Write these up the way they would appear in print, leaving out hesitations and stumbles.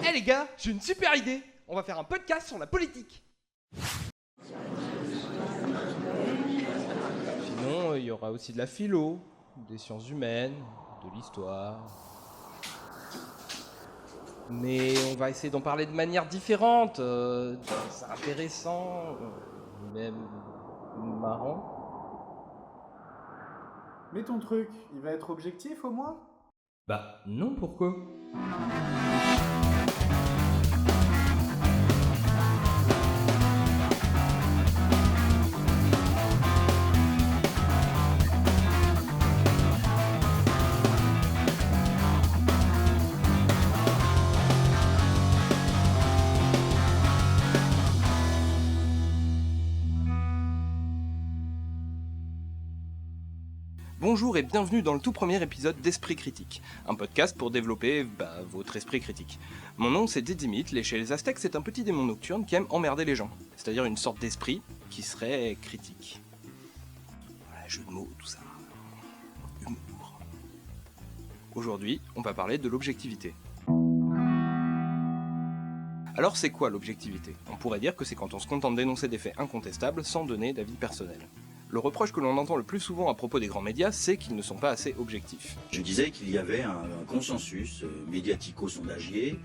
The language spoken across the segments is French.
Eh les gars, j'ai une super idée. On va faire un podcast sur la politique. Sinon, il y aura aussi de la philo, des sciences humaines, de l'histoire. Mais on va essayer d'en parler de manière différente. C'est intéressant, même marrant. Mais ton truc, il va être objectif au moins ? Bah non, pourquoi ? Bonjour et bienvenue dans le tout premier épisode d'Esprit Critique, un podcast pour développer votre esprit critique. Mon nom c'est Dédimite, et chez les Aztèques c'est un petit démon nocturne qui aime emmerder les gens, c'est-à-dire une sorte d'esprit qui serait critique. Voilà, jeu de mots, tout ça. Humour. Aujourd'hui, on va parler de l'objectivité. Alors c'est quoi l'objectivité ? On pourrait dire que c'est quand on se contente d'énoncer des faits incontestables sans donner d'avis personnel. Le reproche que l'on entend le plus souvent à propos des grands médias, c'est qu'ils ne sont pas assez objectifs. Je disais qu'il y avait un consensus médiatico-sondagier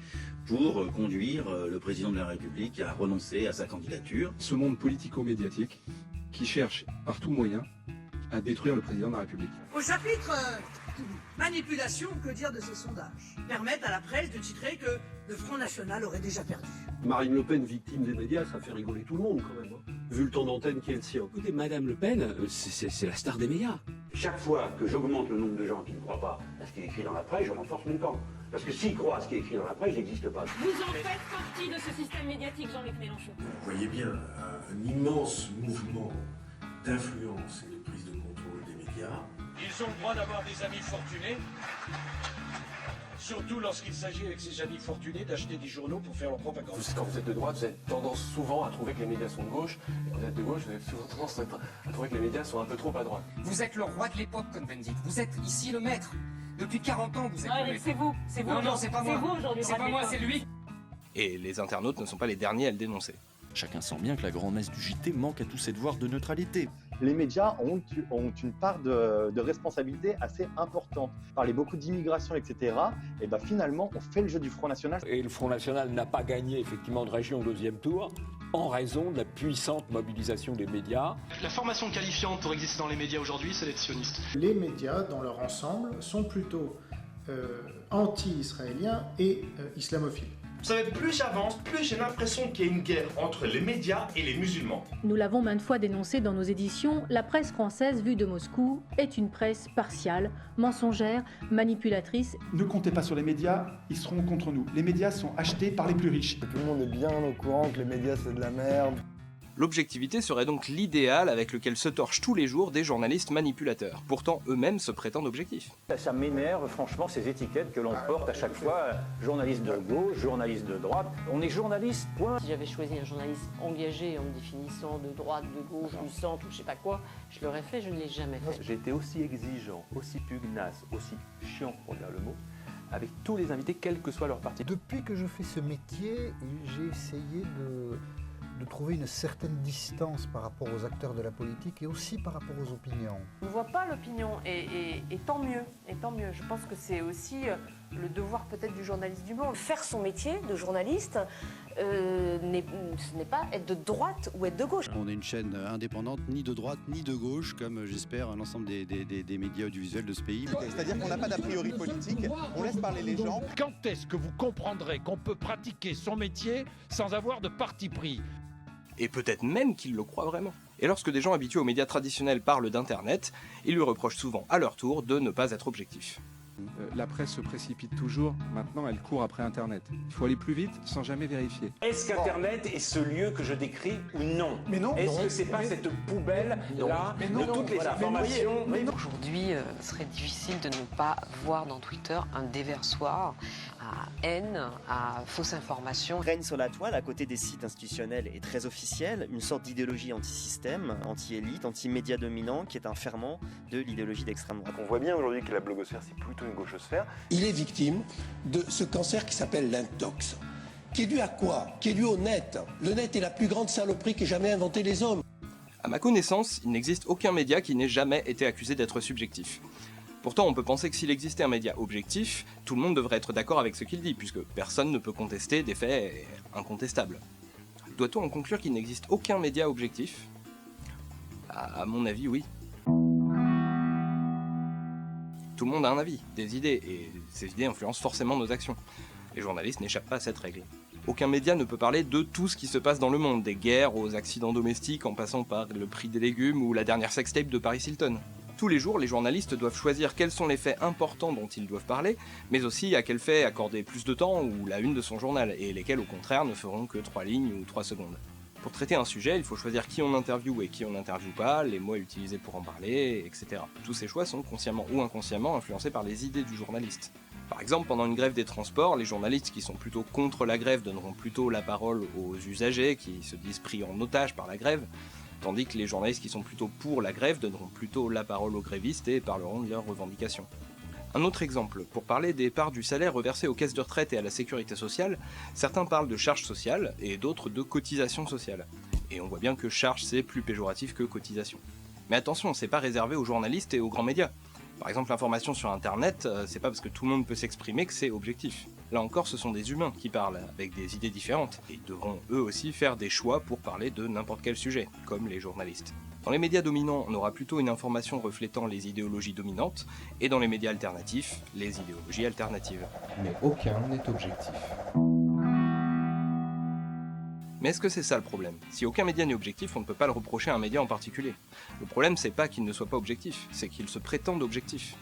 pour conduire le président de la République à renoncer à sa candidature. Ce monde politico-médiatique qui cherche par tout moyen à détruire le président de la République. Au chapitre manipulation, que dire de ces sondages permettent à la presse de titrer que le Front National aurait déjà perdu. Marine Le Pen, victime des médias, ça fait rigoler tout le monde quand même, vu le temps d'antenne qui est le sien. Écoutez, Madame Le Pen, c'est la star des médias. Chaque fois que j'augmente le nombre de gens qui ne croient pas à ce qui est écrit dans la presse, je renforce mon camp. Parce que s'ils croient à ce qui est écrit dans la presse, j'existe pas. Vous en faites partie de ce système médiatique, Jean-Luc Mélenchon. Vous voyez bien un immense mouvement d'influence et de prise de contrôle des médias. Ils ont le droit d'avoir des amis fortunés, surtout lorsqu'il s'agit avec ces amis fortunés d'acheter des journaux pour faire leur propagande. Quand vous êtes de droite, vous avez tendance souvent à trouver que les médias sont de gauche, et quand vous êtes de gauche, vous avez souvent tendance à trouver que les médias sont un peu trop à droite. Vous êtes le roi de l'époque, Cohn-Bendit. Vous êtes ici le maître. Depuis 40 ans, vous êtes le maître. C'est vous. Non, c'est pas moi. C'est vous aujourd'hui. C'est pas moi, c'est lui. Et les internautes ne sont pas les derniers à le dénoncer. Chacun sent bien que la grand-messe du JT manque à tous ses devoirs de neutralité. Les médias ont une part de responsabilité assez importante. Parler beaucoup d'immigration, etc. Et finalement, on fait le jeu du Front National. Et le Front National n'a pas gagné effectivement de région au deuxième tour en raison de la puissante mobilisation des médias. La formation qualifiante pour exister dans les médias aujourd'hui, c'est d'être sioniste. Les médias, dans leur ensemble, sont plutôt anti-israéliens et islamophiles. Vous savez, plus j'avance, plus j'ai l'impression qu'il y a une guerre entre les médias et les musulmans. Nous l'avons maintes fois dénoncé dans nos éditions, la presse française vue de Moscou est une presse partiale, mensongère, manipulatrice. Ne comptez pas sur les médias, ils seront contre nous. Les médias sont achetés par les plus riches. Tout le monde est bien au courant que les médias c'est de la merde. L'objectivité serait donc l'idéal avec lequel se torchent tous les jours des journalistes manipulateurs. Pourtant, eux-mêmes se prétendent objectifs. Ça m'énerve franchement ces étiquettes que l'on porte à chaque fois. Journaliste de gauche, journaliste de droite. On est journaliste, point. Si j'avais choisi un journaliste engagé en me définissant de droite, de gauche, du centre ou je sais pas quoi, je l'aurais fait, je ne l'ai jamais fait. J'ai été aussi exigeant, aussi pugnace, aussi chiant pour dire le mot, avec tous les invités, quel que soit leur parti. Depuis que je fais ce métier, j'ai essayé de trouver une certaine distance par rapport aux acteurs de la politique et aussi par rapport aux opinions. On ne voit pas l'opinion et tant mieux, et tant mieux. Je pense que c'est aussi le devoir peut-être du journaliste du monde. Faire son métier de journaliste, ce n'est pas être de droite ou être de gauche. On est une chaîne indépendante, ni de droite ni de gauche, comme j'espère l'ensemble des médias audiovisuels de ce pays. C'est-à-dire qu'on n'a pas d'a priori politique, on laisse parler les gens. Quand est-ce que vous comprendrez qu'on peut pratiquer son métier sans avoir de parti pris ? Et peut-être même qu'ils le croient vraiment. Et lorsque des gens habitués aux médias traditionnels parlent d'Internet, ils lui reprochent souvent à leur tour de ne pas être objectifs. La presse se précipite toujours, maintenant elle court après Internet. Il faut aller plus vite sans jamais vérifier. Est-ce qu'Internet est ce lieu que je décris ou non ? Mais non. Est-ce que c'est pas cette poubelle-là de toutes les informations ? Aujourd'hui, ce serait difficile de ne pas voir dans Twitter un déversoir, haine, à fausse information. Règne sur la toile, à côté des sites institutionnels et très officiels, une sorte d'idéologie anti-système, anti-élite, anti-média dominant, qui est un ferment de l'idéologie d'extrême droite. On voit bien aujourd'hui que la blogosphère, c'est plutôt une gauchosphère. Il est victime de ce cancer qui s'appelle l'intox, qui est dû à quoi? Qui est dû au net. Le net est la plus grande saloperie qu'ait jamais inventé les hommes. À ma connaissance, il n'existe aucun média qui n'ait jamais été accusé d'être subjectif. Pourtant, on peut penser que s'il existait un média objectif, tout le monde devrait être d'accord avec ce qu'il dit, puisque personne ne peut contester des faits incontestables. Doit-on en conclure qu'il n'existe aucun média objectif? À mon avis, oui. Tout le monde a un avis, des idées, et ces idées influencent forcément nos actions. Les journalistes n'échappent pas à cette règle. Aucun média ne peut parler de tout ce qui se passe dans le monde, des guerres aux accidents domestiques en passant par le prix des légumes ou la dernière sextape de Paris Hilton. Tous les jours, les journalistes doivent choisir quels sont les faits importants dont ils doivent parler, mais aussi à quels faits accorder plus de temps ou la une de son journal, et lesquels au contraire ne feront que 3 lignes ou 3 secondes. Pour traiter un sujet, il faut choisir qui on interviewe et qui on n'interviewe pas, les mots utilisés pour en parler, etc. Tous ces choix sont consciemment ou inconsciemment influencés par les idées du journaliste. Par exemple, pendant une grève des transports, les journalistes qui sont plutôt contre la grève donneront plutôt la parole aux usagers qui se disent pris en otage par la grève, tandis que les journalistes qui sont plutôt pour la grève donneront plutôt la parole aux grévistes et parleront de leurs revendications. Un autre exemple, pour parler des parts du salaire reversées aux caisses de retraite et à la sécurité sociale, certains parlent de charges sociales et d'autres de cotisations sociales. Et on voit bien que charge c'est plus péjoratif que cotisation. Mais attention, c'est pas réservé aux journalistes et aux grands médias. Par exemple, l'information sur internet, c'est pas parce que tout le monde peut s'exprimer que c'est objectif. Là encore, ce sont des humains qui parlent, avec des idées différentes, et ils devront eux aussi faire des choix pour parler de n'importe quel sujet, comme les journalistes. Dans les médias dominants, on aura plutôt une information reflétant les idéologies dominantes, et dans les médias alternatifs, les idéologies alternatives. Mais aucun n'est objectif. Mais est-ce que c'est ça le problème? Si aucun média n'est objectif, on ne peut pas le reprocher à un média en particulier. Le problème, c'est pas qu'il ne soit pas objectif, c'est qu'il se prétende objectif.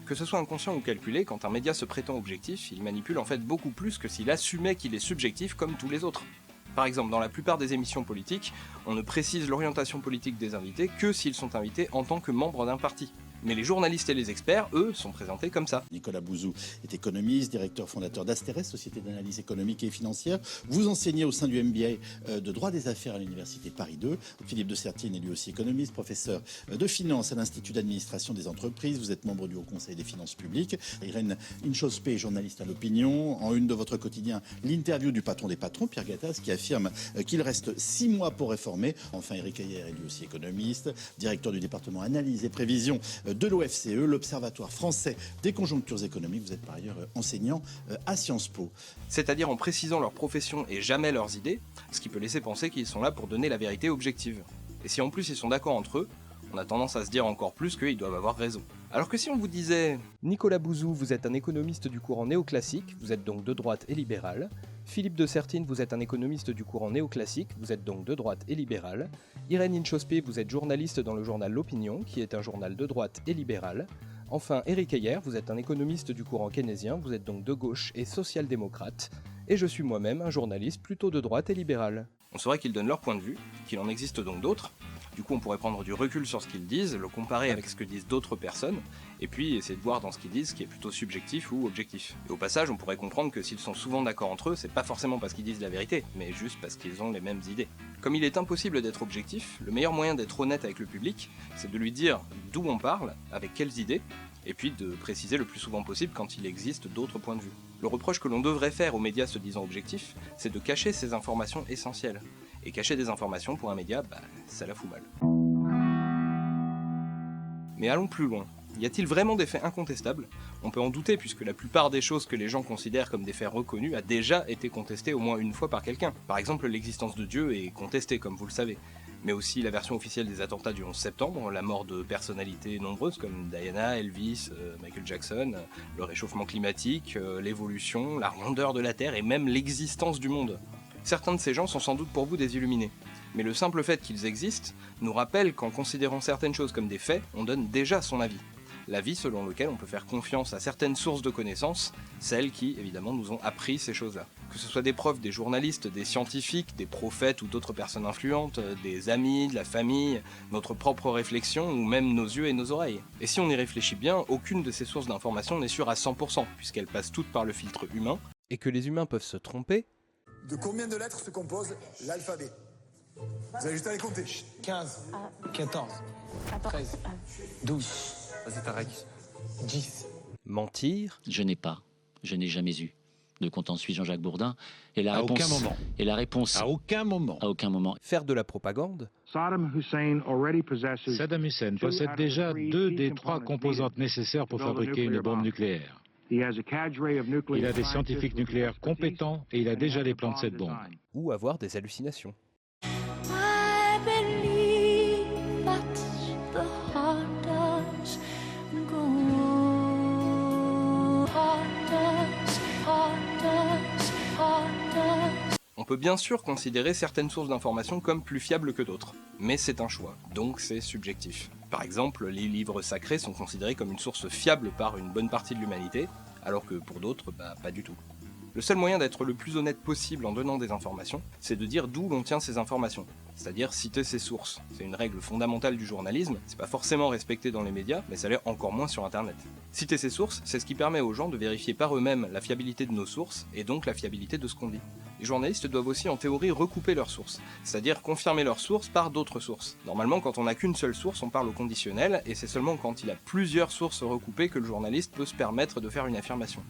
Que ce soit inconscient ou calculé, quand un média se prétend objectif, il manipule en fait beaucoup plus que s'il assumait qu'il est subjectif comme tous les autres. Par exemple, dans la plupart des émissions politiques, on ne précise l'orientation politique des invités que s'ils sont invités en tant que membres d'un parti. Mais les journalistes et les experts, eux, sont présentés comme ça. Nicolas Bouzou est économiste, directeur fondateur d'Asterès, société d'analyse économique et financière. Vous enseignez au sein du MBA de droit des affaires à l'université Paris 2. Philippe de Sertine est lui aussi économiste, professeur de finance à l'Institut d'administration des entreprises. Vous êtes membre du Haut Conseil des finances publiques. Irène Inchospé, journaliste à l'Opinion. En une de votre quotidien, l'interview du patron des patrons, Pierre Gattaz, qui affirme qu'il reste 6 mois pour réformer. Enfin, Éric Heyer est lui aussi économiste, directeur du département analyse et prévision de l'OFCE, l'Observatoire français des conjonctures économiques. Vous êtes par ailleurs enseignant à Sciences Po. C'est-à-dire en précisant leur profession et jamais leurs idées, ce qui peut laisser penser qu'ils sont là pour donner la vérité objective. Et si en plus ils sont d'accord entre eux, on a tendance à se dire encore plus qu'ils doivent avoir raison. Alors que si on vous disait « Nicolas Bouzou, vous êtes un économiste du courant néoclassique, vous êtes donc de droite et libéral. Philippe de Sertine, vous êtes un économiste du courant néoclassique, vous êtes donc de droite et libéral. Irène Inchospé, vous êtes journaliste dans le journal L'Opinion, qui est un journal de droite et libéral. Enfin, Éric Heyer, vous êtes un économiste du courant keynésien, vous êtes donc de gauche et social-démocrate. Et je suis moi-même un journaliste plutôt de droite et libéral. » On saurait qu'ils donnent leur point de vue, qu'il en existe donc d'autres. Du coup, on pourrait prendre du recul sur ce qu'ils disent, le comparer avec ce que disent d'autres personnes, et puis essayer de voir dans ce qu'ils disent ce qui est plutôt subjectif ou objectif. Et au passage, on pourrait comprendre que s'ils sont souvent d'accord entre eux, c'est pas forcément parce qu'ils disent la vérité, mais juste parce qu'ils ont les mêmes idées. Comme il est impossible d'être objectif, le meilleur moyen d'être honnête avec le public, c'est de lui dire d'où on parle, avec quelles idées, et puis de préciser le plus souvent possible quand il existe d'autres points de vue. Le reproche que l'on devrait faire aux médias se disant objectifs, c'est de cacher ces informations essentielles. Et cacher des informations pour un média, ça la fout mal. Mais allons plus loin. Y a-t-il vraiment des faits incontestables? On peut en douter puisque la plupart des choses que les gens considèrent comme des faits reconnus a déjà été contestée au moins une fois par quelqu'un. Par exemple, l'existence de Dieu est contestée, comme vous le savez. Mais aussi la version officielle des attentats du 11 septembre, la mort de personnalités nombreuses comme Diana, Elvis, Michael Jackson, le réchauffement climatique, l'évolution, la rondeur de la Terre et même l'existence du monde. Certains de ces gens sont sans doute pour vous des illuminés. Mais le simple fait qu'ils existent nous rappelle qu'en considérant certaines choses comme des faits, on donne déjà son avis. l'avis selon lequel on peut faire confiance à certaines sources de connaissances, celles qui, évidemment, nous ont appris ces choses-là. Que ce soit des profs, des journalistes, des scientifiques, des prophètes ou d'autres personnes influentes, des amis, de la famille, notre propre réflexion ou même nos yeux et nos oreilles. Et si on y réfléchit bien, aucune de ces sources d'information n'est sûre à 100%, puisqu'elles passent toutes par le filtre humain, et que les humains peuvent se tromper. De combien de lettres se compose l'alphabet? Vous avez juste à les compter. 15, 14, 13, 12. Vas-y, Tarek. 10. Mentir. Je n'ai jamais eu de compte en suis Jean-Jacques Bourdin. Et la réponse, aucun moment. Et la réponse. À aucun moment. À aucun moment. Faire de la propagande. Saddam Hussein possède déjà 2 des 3 composantes nécessaires pour fabriquer une bombe nucléaire. Il a des scientifiques nucléaires compétents et il a déjà les plans de cette bombe. Ou avoir des hallucinations. On peut bien sûr considérer certaines sources d'informations comme plus fiables que d'autres, mais c'est un choix, donc c'est subjectif. Par exemple, les livres sacrés sont considérés comme une source fiable par une bonne partie de l'humanité, alors que pour d'autres, pas du tout. Le seul moyen d'être le plus honnête possible en donnant des informations, c'est de dire d'où l'on tient ces informations, c'est-à-dire citer ses sources. C'est une règle fondamentale du journalisme, c'est pas forcément respecté dans les médias, mais ça l'est encore moins sur internet. Citer ses sources, c'est ce qui permet aux gens de vérifier par eux-mêmes la fiabilité de nos sources, et donc la fiabilité de ce qu'on dit. Les journalistes doivent aussi en théorie recouper leurs sources, c'est-à-dire confirmer leurs sources par d'autres sources. Normalement, quand on n'a qu'une seule source, on parle au conditionnel, et c'est seulement quand il a plusieurs sources recoupées que le journaliste peut se permettre de faire une affirmation.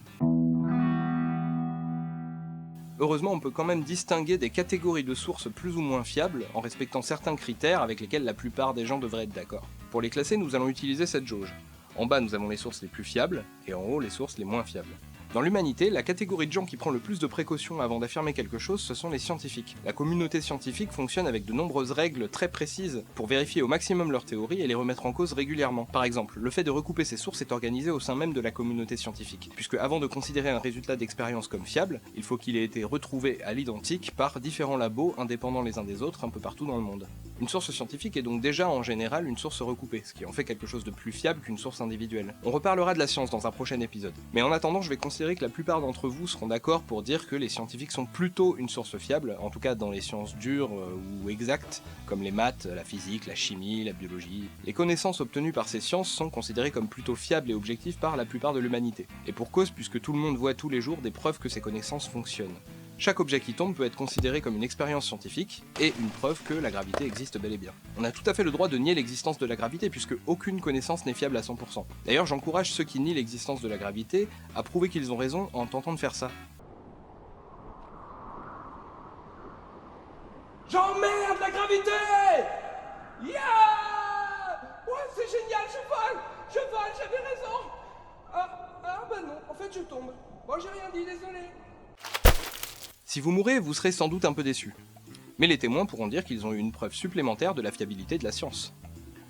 Heureusement, on peut quand même distinguer des catégories de sources plus ou moins fiables en respectant certains critères avec lesquels la plupart des gens devraient être d'accord. Pour les classer, nous allons utiliser cette jauge. En bas, nous avons les sources les plus fiables, et en haut, les sources les moins fiables. Dans l'humanité, la catégorie de gens qui prend le plus de précautions avant d'affirmer quelque chose, ce sont les scientifiques. La communauté scientifique fonctionne avec de nombreuses règles très précises pour vérifier au maximum leurs théories et les remettre en cause régulièrement. Par exemple, le fait de recouper ces sources est organisé au sein même de la communauté scientifique, puisque avant de considérer un résultat d'expérience comme fiable, il faut qu'il ait été retrouvé à l'identique par différents labos indépendants les uns des autres un peu partout dans le monde. Une source scientifique est donc déjà en général une source recoupée, ce qui en fait quelque chose de plus fiable qu'une source individuelle. On reparlera de la science dans un prochain épisode. Mais en attendant, je vais considérer que la plupart d'entre vous seront d'accord pour dire que les scientifiques sont plutôt une source fiable, en tout cas dans les sciences dures ou exactes, comme les maths, la physique, la chimie, la biologie. Les connaissances obtenues par ces sciences sont considérées comme plutôt fiables et objectives par la plupart de l'humanité. Et pour cause, puisque tout le monde voit tous les jours des preuves que ces connaissances fonctionnent. Chaque objet qui tombe peut être considéré comme une expérience scientifique, et une preuve que la gravité existe bel et bien. On a tout à fait le droit de nier l'existence de la gravité, puisque aucune connaissance n'est fiable à 100%. D'ailleurs, j'encourage ceux qui nient l'existence de la gravité à prouver qu'ils ont raison en tentant de faire ça. J'emmerde la gravité! Yeah! Ouais, c'est génial, je vole, j'avais raison! Ah bah non, en fait je tombe. Bon, j'ai rien dit, désolé. Si vous mourrez, vous serez sans doute un peu déçus. Mais les témoins pourront dire qu'ils ont eu une preuve supplémentaire de la fiabilité de la science.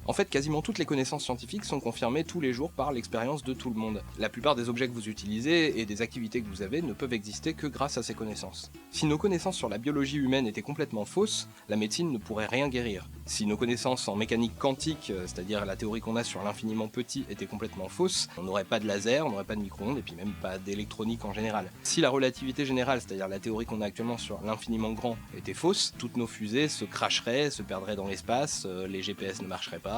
En fait, quasiment toutes les connaissances scientifiques sont confirmées tous les jours par l'expérience de tout le monde. La plupart des objets que vous utilisez et des activités que vous avez ne peuvent exister que grâce à ces connaissances. Si nos connaissances sur la biologie humaine étaient complètement fausses, la médecine ne pourrait rien guérir. Si nos connaissances en mécanique quantique, c'est-à-dire la théorie qu'on a sur l'infiniment petit, étaient complètement fausses, on n'aurait pas de laser, on n'aurait pas de micro-ondes et puis même pas d'électronique en général. Si la relativité générale, c'est-à-dire la théorie qu'on a actuellement sur l'infiniment grand, était fausse, toutes nos fusées se crasheraient, se perdraient dans l'espace, les GPS ne marcheraient pas,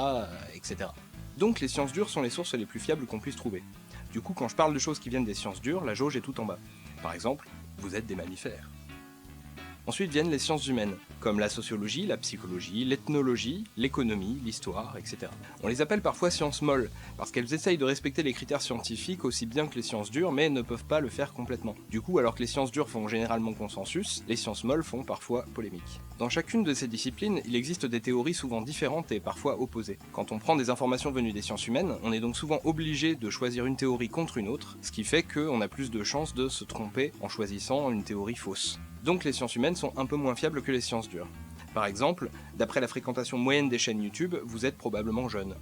etc. Donc les sciences dures sont les sources les plus fiables qu'on puisse trouver. Du coup, quand je parle de choses qui viennent des sciences dures, la jauge est tout en bas. Par exemple, vous êtes des mammifères. Ensuite viennent les sciences humaines, comme la sociologie, la psychologie, l'ethnologie, l'économie, l'histoire, etc. On les appelle parfois sciences molles, parce qu'elles essayent de respecter les critères scientifiques aussi bien que les sciences dures, mais ne peuvent pas le faire complètement. Du coup, alors que les sciences dures font généralement consensus, les sciences molles font parfois polémique. Dans chacune de ces disciplines, il existe des théories souvent différentes et parfois opposées. Quand on prend des informations venues des sciences humaines, on est donc souvent obligé de choisir une théorie contre une autre, ce qui fait qu'on a plus de chances de se tromper en choisissant une théorie fausse. Donc les sciences humaines sont un peu moins fiables que les sciences dures. Par exemple, d'après la fréquentation moyenne des chaînes YouTube, vous êtes probablement jeune.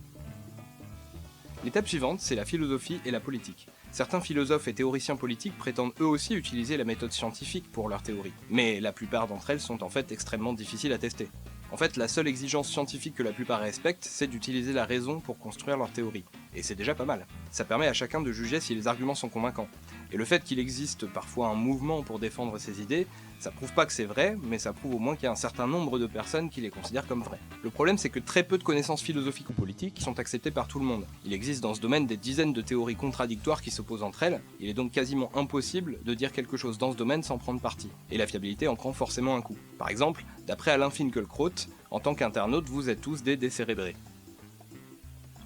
L'étape suivante, c'est la philosophie et la politique. Certains philosophes et théoriciens politiques prétendent eux aussi utiliser la méthode scientifique pour leurs théories, mais la plupart d'entre elles sont en fait extrêmement difficiles à tester. En fait, la seule exigence scientifique que la plupart respectent, c'est d'utiliser la raison pour construire leurs théories. et c'est déjà pas mal. Ça permet à chacun de juger si les arguments sont convaincants. Et le fait qu'il existe parfois un mouvement pour défendre ses idées, ça prouve pas que c'est vrai, mais ça prouve au moins qu'il y a un certain nombre de personnes qui les considèrent comme vraies. Le problème, c'est que très peu de connaissances philosophiques ou politiques sont acceptées par tout le monde. Il existe dans ce domaine des dizaines de théories contradictoires qui s'opposent entre elles, il est donc quasiment impossible de dire quelque chose dans ce domaine sans prendre parti. Et la fiabilité en prend forcément un coup. Par exemple, d'après Alain Finkielkraut, en tant qu'internaute, vous êtes tous des décérébrés.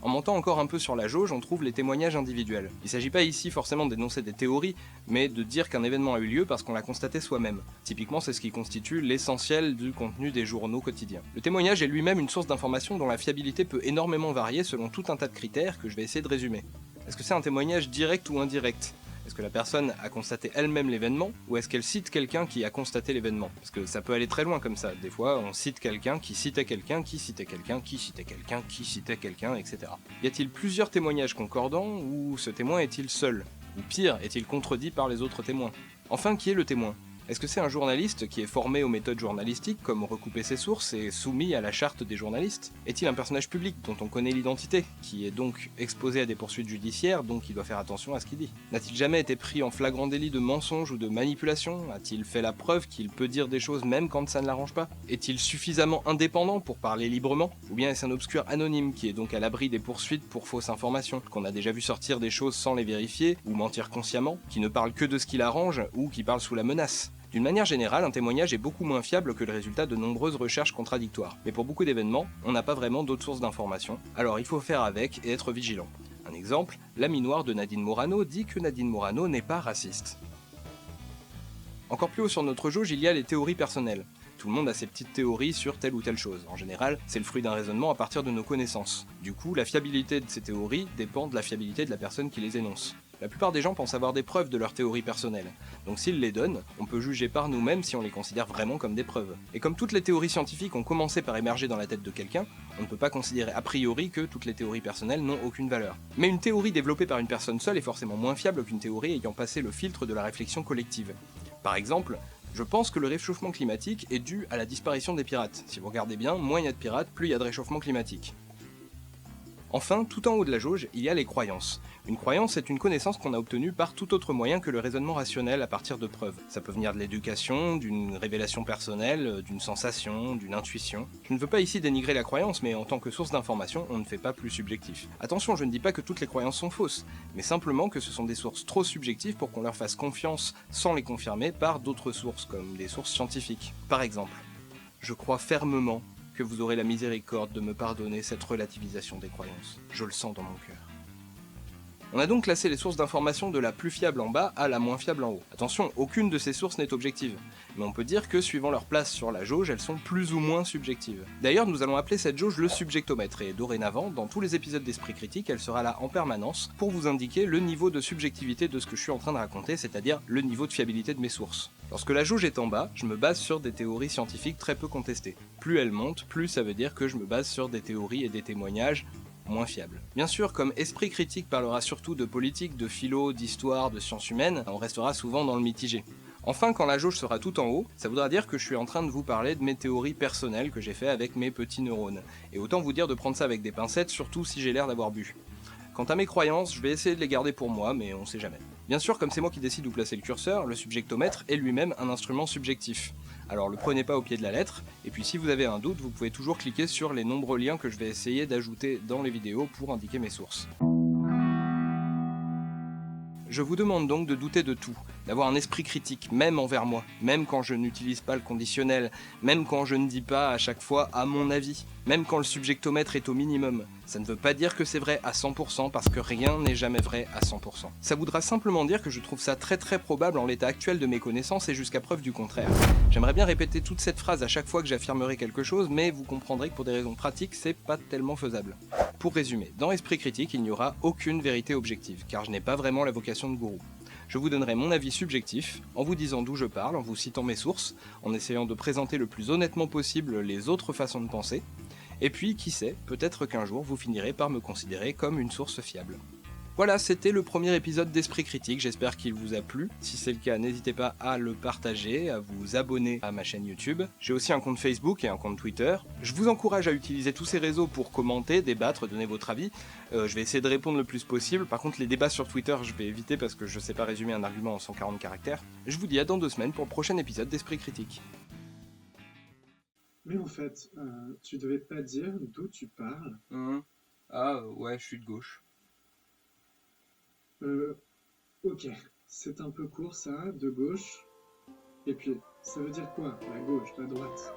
En montant encore un peu sur la jauge, on trouve les témoignages individuels. Il ne s'agit pas ici forcément d'énoncer des théories, mais de dire qu'un événement a eu lieu parce qu'on l'a constaté soi-même. Typiquement, c'est ce qui constitue l'essentiel du contenu des journaux quotidiens. Le témoignage est lui-même une source d'information dont la fiabilité peut énormément varier selon tout un tas de critères que je vais essayer de résumer. Est-ce que c'est un témoignage direct ou indirect ? Est-ce que la personne a constaté elle-même l'événement, ou est-ce qu'elle cite quelqu'un qui a constaté l'événement? Parce que ça peut aller très loin comme ça. Des fois, on cite quelqu'un qui citait quelqu'un, qui citait quelqu'un, qui citait quelqu'un, qui citait quelqu'un, etc. Y a-t-il plusieurs témoignages concordants, ou ce témoin est-il seul? Ou pire, est-il contredit par les autres témoins? Enfin, qui est le témoin? Est-ce que c'est un journaliste qui est formé aux méthodes journalistiques, comme recouper ses sources et soumis à la charte des journalistes? Est-il un personnage public dont on connaît l'identité, qui est donc exposé à des poursuites judiciaires, donc il doit faire attention à ce qu'il dit? N'a-t-il jamais été pris en flagrant délit de mensonge ou de manipulation? A-t-il fait la preuve qu'il peut dire des choses même quand ça ne l'arrange pas? Est-il suffisamment indépendant pour parler librement? Ou bien est-ce un obscur anonyme qui est donc à l'abri des poursuites pour fausses informations, qu'on a déjà vu sortir des choses sans les vérifier, ou mentir consciemment, qui ne parle que de ce qui l'arrange, ou qui parle sous la menace? D'une manière générale, un témoignage est beaucoup moins fiable que le résultat de nombreuses recherches contradictoires. Mais pour beaucoup d'événements, on n'a pas vraiment d'autres sources d'informations, alors il faut faire avec et être vigilant. Un exemple, l'ami noir de Nadine Morano dit que Nadine Morano n'est pas raciste. Encore plus haut sur notre jauge, il y a les théories personnelles. Tout le monde a ses petites théories sur telle ou telle chose. En général, c'est le fruit d'un raisonnement à partir de nos connaissances. Du coup, la fiabilité de ces théories dépend de la fiabilité de la personne qui les énonce. La plupart des gens pensent avoir des preuves de leurs théories personnelles, donc s'ils les donnent, on peut juger par nous-mêmes si on les considère vraiment comme des preuves. Et comme toutes les théories scientifiques ont commencé par émerger dans la tête de quelqu'un, on ne peut pas considérer a priori que toutes les théories personnelles n'ont aucune valeur. Mais une théorie développée par une personne seule est forcément moins fiable qu'une théorie ayant passé le filtre de la réflexion collective. Par exemple, je pense que le réchauffement climatique est dû à la disparition des pirates. Si vous regardez bien, moins il y a de pirates, plus il y a de réchauffement climatique. Enfin, tout en haut de la jauge, il y a les croyances. Une croyance est une connaissance qu'on a obtenue par tout autre moyen que le raisonnement rationnel à partir de preuves. Ça peut venir de l'éducation, d'une révélation personnelle, d'une sensation, d'une intuition. Je ne veux pas ici dénigrer la croyance, mais en tant que source d'information, on ne fait pas plus subjectif. Attention, je ne dis pas que toutes les croyances sont fausses, mais simplement que ce sont des sources trop subjectives pour qu'on leur fasse confiance sans les confirmer par d'autres sources, comme des sources scientifiques. Par exemple, je crois fermement que vous aurez la miséricorde de me pardonner cette relativisation des croyances. Je le sens dans mon cœur. On a donc classé les sources d'information de la plus fiable en bas à la moins fiable en haut. Attention, aucune de ces sources n'est objective, mais on peut dire que suivant leur place sur la jauge, elles sont plus ou moins subjectives. D'ailleurs, nous allons appeler cette jauge le subjectomètre, et dorénavant, dans tous les épisodes d'Esprit Critique, elle sera là en permanence pour vous indiquer le niveau de subjectivité de ce que je suis en train de raconter, c'est-à-dire le niveau de fiabilité de mes sources. Lorsque la jauge est en bas, je me base sur des théories scientifiques très peu contestées. Plus elle monte, plus ça veut dire que je me base sur des théories et des témoignages moins fiable. Bien sûr, comme Esprit Critique parlera surtout de politique, de philo, d'histoire, de sciences humaines, on restera souvent dans le mitigé. Enfin, quand la jauge sera tout en haut, ça voudra dire que je suis en train de vous parler de mes théories personnelles que j'ai fait avec mes petits neurones. Et autant vous dire de prendre ça avec des pincettes, surtout si j'ai l'air d'avoir bu. Quant à mes croyances, je vais essayer de les garder pour moi, mais on sait jamais. Bien sûr, comme c'est moi qui décide où placer le curseur, le subjectomètre est lui-même un instrument subjectif. Alors le prenez pas au pied de la lettre, et puis si vous avez un doute, vous pouvez toujours cliquer sur les nombreux liens que je vais essayer d'ajouter dans les vidéos pour indiquer mes sources. Je vous demande donc de douter de tout, d'avoir un esprit critique, même envers moi, même quand je n'utilise pas le conditionnel, même quand je ne dis pas à chaque fois « à mon avis », même quand le subjectomètre est au minimum. Ça ne veut pas dire que c'est vrai à 100% parce que rien n'est jamais vrai à 100%. Ça voudra simplement dire que je trouve ça très probable en l'état actuel de mes connaissances et jusqu'à preuve du contraire. J'aimerais bien répéter toute cette phrase à chaque fois que j'affirmerai quelque chose, mais vous comprendrez que pour des raisons pratiques, c'est pas tellement faisable. Pour résumer, dans Esprit Critique, il n'y aura aucune vérité objective, car je n'ai pas vraiment la vocation de gourou. Je vous donnerai mon avis subjectif, en vous disant d'où je parle, en vous citant mes sources, en essayant de présenter le plus honnêtement possible les autres façons de penser, et puis, qui sait, peut-être qu'un jour vous finirez par me considérer comme une source fiable. Voilà, c'était le premier épisode d'Esprit Critique, j'espère qu'il vous a plu. Si c'est le cas, n'hésitez pas à le partager, à vous abonner à ma chaîne YouTube. J'ai aussi un compte Facebook et un compte Twitter. Je vous encourage à utiliser tous ces réseaux pour commenter, débattre, donner votre avis. Je vais essayer de répondre le plus possible. Par contre, les débats sur Twitter, je vais éviter parce que je sais pas résumer un argument en 140 caractères. Je vous dis à dans 2 semaines pour le prochain épisode d'Esprit Critique. Mais en fait, tu devais pas dire d'où tu parles. Ah ouais, je suis de gauche. Ok, c'est un peu court ça, de gauche. Et puis, ça veut dire quoi, la gauche, la droite?